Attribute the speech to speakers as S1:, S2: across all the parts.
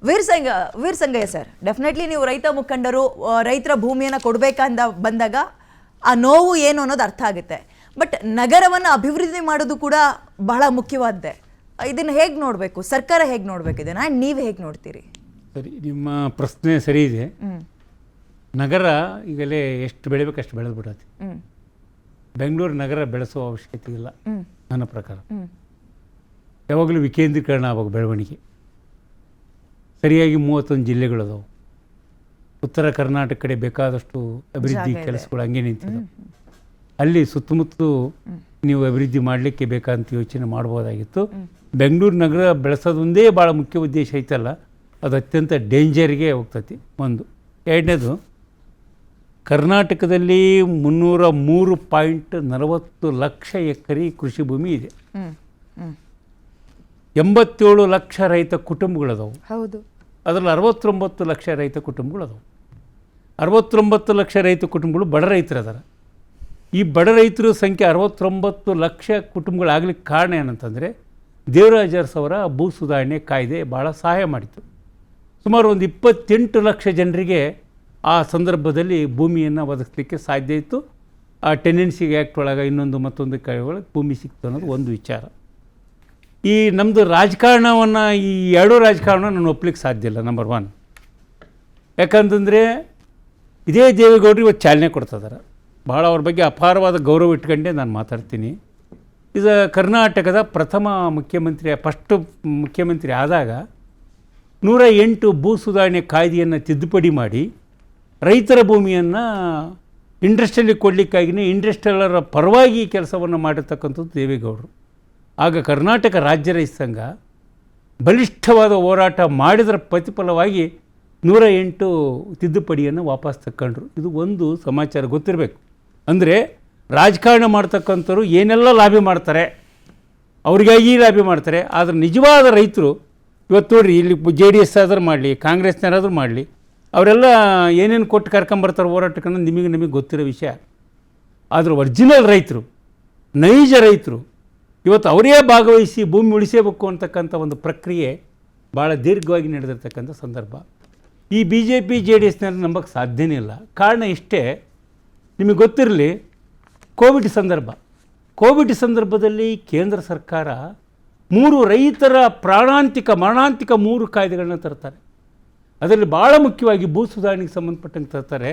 S1: ವೀರ್ Sangayya sir, definitely ನೀವು ರೈತ ಮುಖಂಡರು, ರೈತರ ಭೂಮಿಯನ್ನು ಕೊಡಬೇಕಂದ ಬಂದಾಗ ಆ ನೋವು ಏನು ಅನ್ನೋದು ಅರ್ಥ ಆಗುತ್ತೆ. ಬಟ್ ನಗರವನ್ನು ಅಭಿವೃದ್ಧಿ ಮಾಡೋದು ಕೂಡ ಬಹಳ ಮುಖ್ಯವಾದ್ದೆ. ಇದನ್ನು ಹೇಗೆ ನೋಡಬೇಕು, ಸರ್ಕಾರ ಹೇಗೆ ನೋಡಬೇಕು ಇದನ್ನು, ಆ್ಯಂಡ್ ನೀವು ಹೇಗೆ ನೋಡ್ತೀರಿ?
S2: ಸರಿ, ನಿಮ್ಮ ಪ್ರಶ್ನೆ ಸರಿ ಇದೆ. ನಗರ ಈಗಲೇ ಎಷ್ಟು ಬೆಳಿಬೇಕು ಅಷ್ಟು ಬೆಳೆದ್ಬಿಡತ್ತೆ. ಬೆಂಗಳೂರು ನಗರ ಬೆಳೆಸುವ ಅವಶ್ಯಕತೆ ಇಲ್ಲ ನನ್ನ ಪ್ರಕಾರ. ಯಾವಾಗಲೂ ವಿಕೇಂದ್ರೀಕರಣ ಆಗಬೇಕು ಬೆಳವಣಿಗೆ. ಸರಿಯಾಗಿ 31 ಜಿಲ್ಲೆಗಳದಾವು. ಉತ್ತರ ಕರ್ನಾಟಕ ಕಡೆ ಬೇಕಾದಷ್ಟು ಅಭಿವೃದ್ಧಿ ಕೆಲಸಗಳು ಹಂಗೆ ನಿಂತಿದ್ದಾವೆ. ಅಲ್ಲಿ ಸುತ್ತಮುತ್ತ ನೀವು ಅಭಿವೃದ್ಧಿ ಮಾಡಲಿಕ್ಕೆ ಬೇಕಾದಂಥ ಯೋಚನೆ ಮಾಡ್ಬೋದಾಗಿತ್ತು. ಬೆಂಗಳೂರು ನಗರ ಬೆಳೆಸೋದೊಂದೇ ಭಾಳ ಮುಖ್ಯ ಉದ್ದೇಶ ಐತಲ್ಲ, ಅದು ಅತ್ಯಂತ ಡೇಂಜರ್ಗೆ ಹೋಗ್ತತಿ. ಒಂದು. ಎರಡನೇದು, ಕರ್ನಾಟಕದಲ್ಲಿ 303.40 ಲಕ್ಷ ಎಕರೆ ಕೃಷಿ ಭೂಮಿ ಇದೆ. 87 ಲಕ್ಷ ರೈತ ಕುಟುಂಬಗಳದಾವು.
S1: ಹೌದು.
S2: ಅದರಲ್ಲಿ 69 ಲಕ್ಷ ರೈತ ಕುಟುಂಬಗಳದಾವು. 69 ಲಕ್ಷ ರೈತ ಕುಟುಂಬಗಳು ಬಡ ರೈತರದಾರ. ಈ ಬಡ ರೈತರ ಸಂಖ್ಯೆ 69 ಲಕ್ಷ ಕುಟುಂಬಗಳಾಗ್ಲಿಕ್ಕೆ ಕಾರಣ ಏನಂತಂದರೆ, ದೇವರಾಜ ಅರಸು ಅವರ ಭೂ ಸುಧಾರಣೆ ಕಾಯ್ದೆ ಭಾಳ ಸಹಾಯ ಮಾಡಿತು. ಸುಮಾರು ಒಂದು 28 ಲಕ್ಷ ಜನರಿಗೆ ಆ ಸಂದರ್ಭದಲ್ಲಿ ಭೂಮಿಯನ್ನು ಒದಗಿಸ್ಲಿಕ್ಕೆ ಸಾಧ್ಯ ಇತ್ತು. ಆ ಟೆನೆನ್ಸಿ ಆ್ಯಕ್ಟ್ ಒಳಗೆ ಇನ್ನೊಂದು ಮತ್ತೊಂದು ಒಳಗೆ ಭೂಮಿ ಸಿಕ್ತು ಅನ್ನೋದು ಒಂದು ವಿಚಾರ. ಈ ನಮ್ಮದು ರಾಜಕಾರಣವನ್ನು, ಈ ಎರಡೂ ರಾಜಕಾರಣ ನಾನು ಒಪ್ಪಲಿಕ್ಕೆ ಸಾಧ್ಯ ಇಲ್ಲ. ನಂಬರ್ 1, ಯಾಕಂತಂದರೆ ಇದೇ ದೇವೇಗೌಡರು ಇವತ್ತು ಚಾಲನೆ ಕೊಡ್ತಿದ್ದಾರೆ. ಭಾಳ ಅವ್ರ ಬಗ್ಗೆ ಅಪಾರವಾದ ಗೌರವ ಇಟ್ಕೊಂಡೆ ನಾನು ಮಾತಾಡ್ತೀನಿ. ಇದು ಕರ್ನಾಟಕದ ಪ್ರಥಮ ಮುಖ್ಯಮಂತ್ರಿ, ಫಸ್ಟ್ ಮುಖ್ಯಮಂತ್ರಿ ಆದಾಗ 108 ಭೂ ಸುಧಾರಣೆ ಕಾಯ್ದೆಯನ್ನು ತಿದ್ದುಪಡಿ ಮಾಡಿ ರೈತರ ಭೂಮಿಯನ್ನು ಇಂಡಸ್ಟ್ರಿಯಲ್ಲಿ ಕೊಡಲಿಕ್ಕಾಗಿಯೇ ಇಂಡಸ್ಟ್ರಿಯಲರ ಪರವಾಗಿ ಕೆಲಸವನ್ನು ಮಾಡಿರ್ತಕ್ಕಂಥದ್ದು ದೇವೇಗೌಡರು. ಆಗ ಕರ್ನಾಟಕ ರಾಜ್ಯ ರೈತ ಸಂಘ ಬಲಿಷ್ಠವಾದ ಹೋರಾಟ ಮಾಡಿದರ ಪ್ರತಿಫಲವಾಗಿ 108 ತಿದ್ದುಪಡಿಯನ್ನು ವಾಪಸ್ ತಗೊಂಡ್ರು. ಇದು ಒಂದು ಸಮಾಚಾರ ಗೊತ್ತಿರಬೇಕು. ಅಂದರೆ ರಾಜಕಾರಣ ಮಾಡ್ತಕ್ಕಂಥವ್ರು ಏನೆಲ್ಲ ಲಾಭಿ ಮಾಡ್ತಾರೆ, ಅವ್ರಿಗಾಗಿ ಲಾಭಿ ಮಾಡ್ತಾರೆ. ಆದರೆ ನಿಜವಾದ ರೈತರು ಇವತ್ತು ನೋಡಿರಿ, ಇಲ್ಲಿ JDS ಆದರೂ ಮಾಡಲಿ, ಕಾಂಗ್ರೆಸ್ನರಾದರೂ ಮಾಡಲಿ, ಅವರೆಲ್ಲ ಏನೇನು ಕೊಟ್ಟು ಕರ್ಕೊಂಬರ್ತಾರೆ ಹೋರಾಟಕ್ಕೆ ನಿಮಗೆ ಗೊತ್ತಿರೋ ವಿಷಯ. ಆದರೆ ಒರಿಜಿನಲ್ ರೈತರು, ನೈಜ ರೈತರು ಇವತ್ತು ಅವರೇ ಭಾಗವಹಿಸಿ ಭೂಮಿ ಉಳಿಸಬೇಕು ಅಂತಕ್ಕಂಥ ಒಂದು ಪ್ರಕ್ರಿಯೆ ಭಾಳ ದೀರ್ಘವಾಗಿ ನಡೆದಿರ್ತಕ್ಕಂಥ ಸಂದರ್ಭ. ಈ BJP JDSನಲ್ಲಿ ನಂಬಕ್ಕೆ ಸಾಧ್ಯನೇ ಇಲ್ಲ. ಕಾರಣ ಇಷ್ಟೇ, ನಿಮಗೆ ಗೊತ್ತಿರಲಿ, ಕೋವಿಡ್ ಸಂದರ್ಭದಲ್ಲಿ ಕೇಂದ್ರ ಸರ್ಕಾರ 3 ರೈತರ ಮರಣಾಂತಿಕ 3 ಕಾಯ್ದೆಗಳನ್ನ ತರ್ತಾರೆ. ಅದರಲ್ಲಿ ಭಾಳ ಮುಖ್ಯವಾಗಿ ಭೂ ಸುಧಾರಣೆಗೆ ಸಂಬಂಧಪಟ್ಟಂಗೆ ತರ್ತಾರೆ.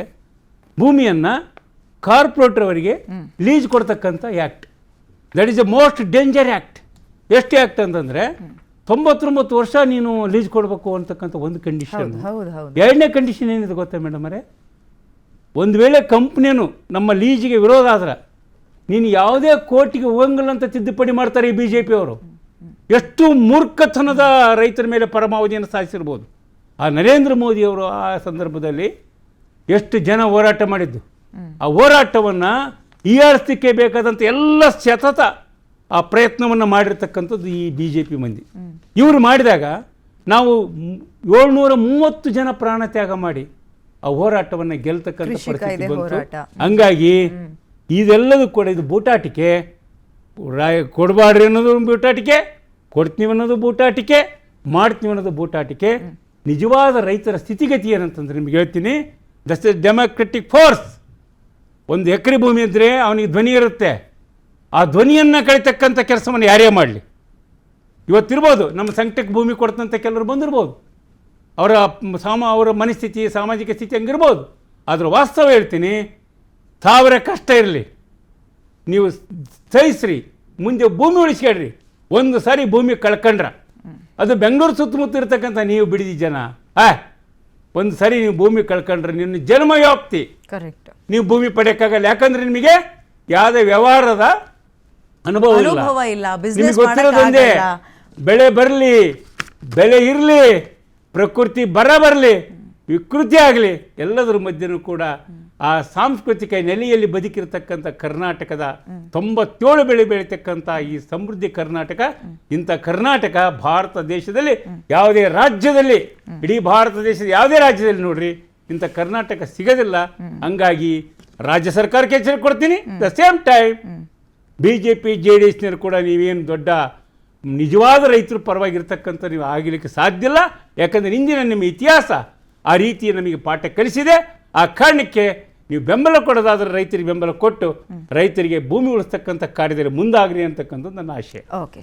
S2: ಭೂಮಿಯನ್ನು ಕಾರ್ಪೊರೇಟ್ರವರಿಗೆ ಲೀಸ್ ಕೊಡ್ತಕ್ಕಂಥ act. That is A most danger act. ಎಷ್ಟು ಆ್ಯಕ್ಟ್ ಅಂತಂದರೆ 99 ವರ್ಷ ನೀನು ಲೀಸ್ ಕೊಡಬೇಕು ಅಂತಕ್ಕಂಥ ಒಂದು ಕಂಡೀಷನ್. ಎರಡನೇ ಕಂಡೀಷನ್ ಏನಿದೆ ಗೊತ್ತಾ ಮೇಡಮ್ ಅವರೇ, ಒಂದು ವೇಳೆ ಕಂಪ್ನಿಯೂ ನಮ್ಮ ಲೀಜಿಗೆ ವಿರೋಧ ಆದ್ರೆ ನೀನು ಯಾವುದೇ ಕೋರ್ಟಿಗೆ ಹೋಗಂಗಿಲ್ಲ ಅಂತ ತಿದ್ದುಪಡಿ ಮಾಡ್ತಾರೆ ಈ BJP ಅವರು. ಎಷ್ಟು ಮೂರ್ಖತನದ ರೈತರ ಮೇಲೆ ಪರಮಾವಧಿಯನ್ನು ಸಾಧಿಸಿರ್ಬೋದು. ಆ ನರೇಂದ್ರ ಮೋದಿಯವರು ಆ ಸಂದರ್ಭದಲ್ಲಿ ಎಷ್ಟು ಜನ ಹೋರಾಟ ಮಾಡಿದ್ದು, ಆ ಹೋರಾಟವನ್ನು ಈಡೇರಿಸಲಿಕ್ಕೆ ಬೇಕಾದಂಥ ಎಲ್ಲ ಸತತ ಆ ಪ್ರಯತ್ನವನ್ನು ಮಾಡಿರ್ತಕ್ಕಂಥದ್ದು ಈ BJP ಮಂದಿ. ಇವರು ಮಾಡಿದಾಗ ನಾವು 730 ಜನ ಪ್ರಾಣ ತ್ಯಾಗ ಮಾಡಿ ಆ ಹೋರಾಟವನ್ನು ಗೆಲ್ತಕ್ಕಂಥ ಪರಿಸ್ಥಿತಿ ಬಂತು. ಹಂಗಾಗಿ ಇದೆಲ್ಲದೂ ಕೂಡ ಇದು ಬೂಟಾಟಿಕೆ. ಕೊಡಬಾಡ್ರಿ ಅನ್ನೋದು ಬೂಟಾಟಿಕೆ, ಕೊಡ್ತೀವಿ ಅನ್ನೋದು ಬೂಟಾಟಿಕೆ, ಮಾಡ್ತೀವಿ ಅನ್ನೋದು ಬೂಟಾಟಿಕೆ. ನಿಜವಾದ ರೈತರ ಸ್ಥಿತಿಗತಿ ಏನಂತಂದ್ರೆ ನಿಮ್ಗೆ ಹೇಳ್ತೀನಿ, ದಟ್ಸ್ ಎ ಡೆಮೋಕ್ರೆಟಿಕ್ ಫೋರ್ಸ್. ಒಂದು ಎಕರೆ ಭೂಮಿ ಇದ್ದರೆ ಅವನಿಗೆ ಧ್ವನಿ ಇರುತ್ತೆ. ಆ ಧ್ವನಿಯನ್ನು ಕಳಿತಕ್ಕಂಥ ಕೆಲಸವನ್ನು ಯಾರೇ ಮಾಡಲಿ. ಇವತ್ತಿರ್ಬೋದು ನಮ್ಮ ಸಂಕಟಕ್ಕೆ ಭೂಮಿ ಕೊಡ್ತಂಥ ಕೆಲವರು ಬಂದಿರ್ಬೋದು, ಅವರ ಮನಸ್ಥಿತಿ, ಸಾಮಾಜಿಕ ಸ್ಥಿತಿ ಹಂಗಿರ್ಬೋದು. ಆದರೆ ವಾಸ್ತವ ಹೇಳ್ತೀನಿ, ಸಾವಿರ ಕಷ್ಟ ಇರಲಿ, ನೀವು ಸಹಿಸ್ರಿ, ಮುಂದೆ ಭೂಮಿ ಉಳಿಸ್ಕೊಳ್ರಿ. ಒಂದು ಸಾರಿ ಭೂಮಿ ಕಳ್ಕೊಂಡ್ರ, ಅದು ಬೆಂಗಳೂರು ಸುತ್ತಮುತ್ತ ಇರ್ತಕ್ಕಂಥ ನೀವು ಬಿಡಿದ ಜನ, ಒಂದು ಸಾರಿ ನೀವು ಭೂಮಿ ಕಳ್ಕೊಂಡ್ರೆ ನಿನ್ನ ಜನ್ಮ ವ್ಯಾಪ್ತಿ
S1: ಕರೆಕ್ಟ್,
S2: ನೀವು ಭೂಮಿ ಪಡೆಯೋಕ್ಕಾಗಲ್ಲ. ಯಾಕಂದ್ರೆ ನಿಮಗೆ ಯಾವುದೇ ವ್ಯವಹಾರದ ಅನುಭವ ಇಲ್ಲ. ನಿಮಗೆ ಗೊತ್ತಿರೋದೊಂದೇ, ಬೆಳೆ ಬರಲಿ, ಬೆಳೆ ಇರಲಿ, ಪ್ರಕೃತಿ ಬರಲಿ, ವಿಕೃತಿ ಆಗಲಿ, ಎಲ್ಲದರ ಮಧ್ಯನೂ ಕೂಡ ಆ ಸಾಂಸ್ಕೃತಿಕ ನೆಲೆಯಲ್ಲಿ ಬದುಕಿರ್ತಕ್ಕಂಥ ಕರ್ನಾಟಕದ 97 ಬೆಳೆ ಬೆಳೀತಕ್ಕಂಥ ಈ ಸಮೃದ್ಧಿ ಕರ್ನಾಟಕ, ಇಂಥ ಕರ್ನಾಟಕ ಭಾರತ ದೇಶದಲ್ಲಿ ಯಾವುದೇ ರಾಜ್ಯದಲ್ಲಿ, ಇಡೀ ಭಾರತ ದೇಶದ ಯಾವುದೇ ರಾಜ್ಯದಲ್ಲಿ ನೋಡ್ರಿ ಇಂಥ ಕರ್ನಾಟಕ ಸಿಗೋದಿಲ್ಲ. ಹಂಗಾಗಿ ರಾಜ್ಯ ಸರ್ಕಾರಕ್ಕೆ ಎಚ್ಚರಿಕೆ ಕೊಡ್ತೀನಿ. ದ ಸೇಮ್ ಟೈಮ್ BJP JDSನವರು ಕೂಡ ನೀವೇನು ದೊಡ್ಡ ನಿಜವಾದ ರೈತರ ಪರವಾಗಿರ್ತಕ್ಕಂಥ ನೀವು ಆಗಲಿಕ್ಕೆ ಸಾಧ್ಯ ಇಲ್ಲ. ಯಾಕಂದರೆ ಇಂದಿನ ನಿಮ್ಮ ಇತಿಹಾಸ ಆ ರೀತಿ ನಮಗೆ ಪಾಠ ಕಲಿಸಿದೆ. ಆ ಕಾರಣಕ್ಕೆ ನೀವು ಬೆಂಬಲ ಕೊಡೋದಾದರೆ ರೈತರಿಗೆ ಬೆಂಬಲ ಕೊಟ್ಟು ರೈತರಿಗೆ ಭೂಮಿ ಉಳಿಸ್ತಕ್ಕಂಥ ಕಾರ್ಯದಲ್ಲಿ ಮುಂದಾಗ್ರಿ ಅಂತಕ್ಕಂಥದ್ದು ನನ್ನ ಆಶಯ.
S1: ಓಕೆ.